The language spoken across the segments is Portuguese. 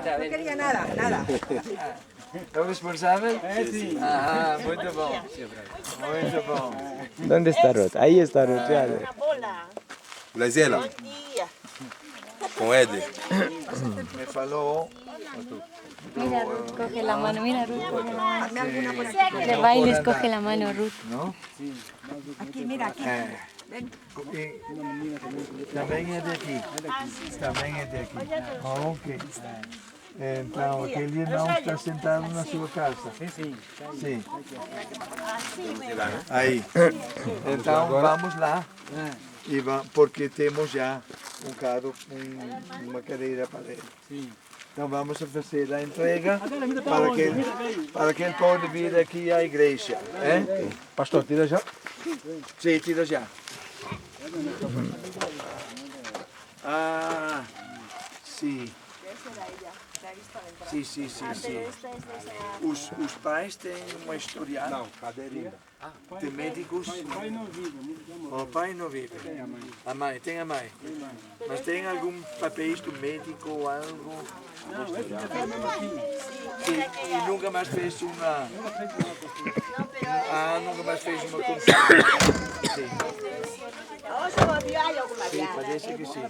No quería nada, nada. ¿Estão responsável? Sim. Ah, muito bom. Muito bom. ¿Dónde está Ruth? Ahí está Ruth. Ya. Blazela, Bom dia. com Éder. Me falou. Mira, Ruth, coge la mano. Mira, Ruth, coge la mano. Hazme alguna por aquí. Le va y les coge la mano, Ruth. Não? Aquí, mira, aquí. Ven. Também é daqui. Também é daqui. Ok. Então, aquele irmão está sentado na sua casa. Sim. Sim. Aí. Então, vamos lá. Porque temos já um carro, uma cadeira para ele. Sim. Então vamos fazer a entrega para que ele pode vir aqui à igreja. É? Pastor, tira já. Sim, tira já. Ah, sim. Sim. Os pais têm uma historial? Não, cadeirinha. De médicos? O pai não vive, O pai não vive. A mãe, tem a mãe. Mas tem algum papéis do médico ou algo? Não, esse já fez mesmo aqui. E nunca mais fez uma... Ah, nunca mais fez uma consulta. Sim, parece que sim.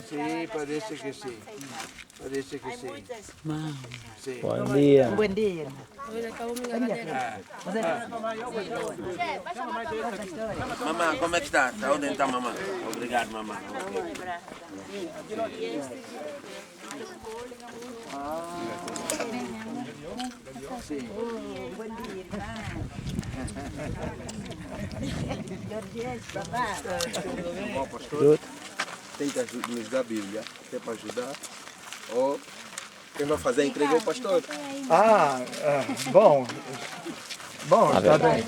Sim, parece que sim. Parece que sim. Sim. Buen día. Buen día. Mamãe, como é que está? Está onde está, mamãe? Obrigado, mamãe. Ruth. Tenta nos dar a Bíblia, até para ajudar. Ou quem vai fazer a entrega é o pastor. Bom. Bom, está bem.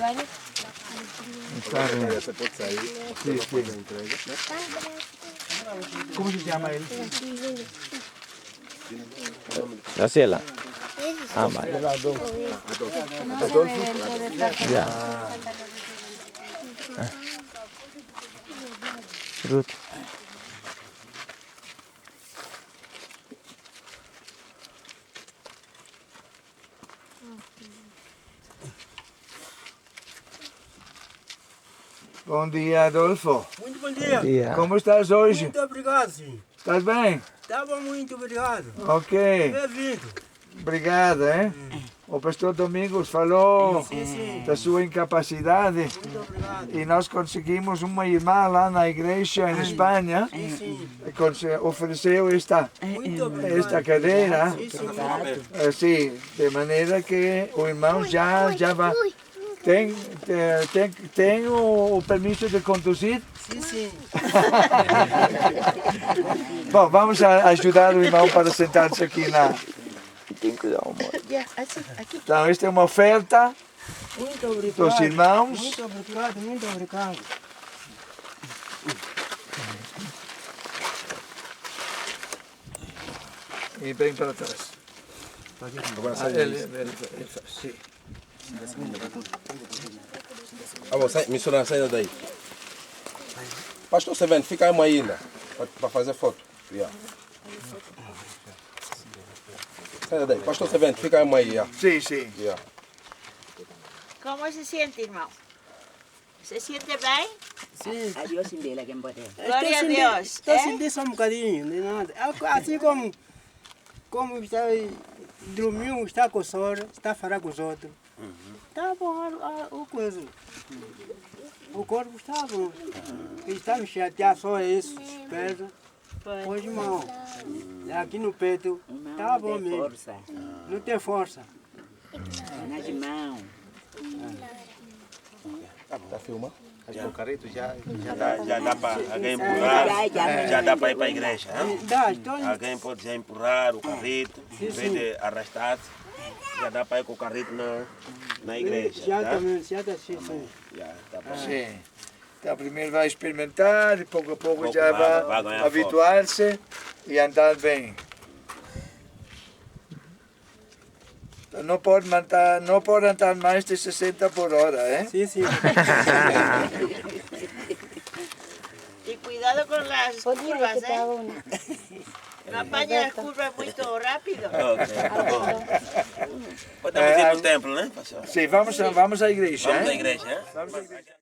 Está bem. Você pode sair. Sim. Fazer a entrega. Como se chama ele? Graciela. Ah, vale. Ya. Ruth. Bom dia, Adolfo. Muito bom dia. Día. Como estás hoje? Muito obrigado, sim. Estás bem? Estava muito obrigado. Ok. Bem-vindo. Obrigado, hein? O pastor Domingos falou da sua incapacidade Muito obrigado. e nós conseguimos uma irmã lá na igreja em Espanha que ofereceu Muito obrigado. esta cadeira, Sim. assim, de maneira que o irmão já vai. Tem o permisso de conduzir? Sim. Bom, vamos ajudar o irmão para sentar-se aqui na... Ten cuidado, amor. Então, esta é uma oferta Muito obrigado. dos irmãos. Muito obrigado. E bem para trás. Agora sai Ele daí. sim. Ah, bom, missionário, sai daí. Pastor, você vem, fica aí ainda. Para fazer foto. Yeah. Sai daí. Pastor, você vem, fica aí. Yeah. Sim. Yeah. Como se sente, irmão? Se sente bem? Sim. Adiós, Sindela, que embora. Glória a Deus. Estou sentindo só um bocadinho, de nada. Assim como está dormiu, está com o sono, está a falar com os outros. Está bom o coisa. O corpo está bom. Ele está me chatear só isso, peso. Pois, irmão, aqui no peito, está bom mesmo. Não tem força. Nas mãos. Tá filmando? O carrito já dá para alguém empurrar, já dá para ir para a igreja. Hein? Alguém pode já empurrar o carrito, em vez de arrastar, já dá para ir com o carrito na igreja. Já Tá? está assim. Já dá para Sim. Então, primeiro vai experimentar e pouco a pouco já vai vai ganhar habituar-se e andar bem. Então, não pode andar mais de 60 por hora, hein? Sim. Y cuidado con las curvas, ¿eh? Não apanha a curva muito rápido. Ok, tá bom. Podemos ir no templo, né, pastor? Sim, vamos à igreja. Vamos à igreja, hein? Vamos à igreja.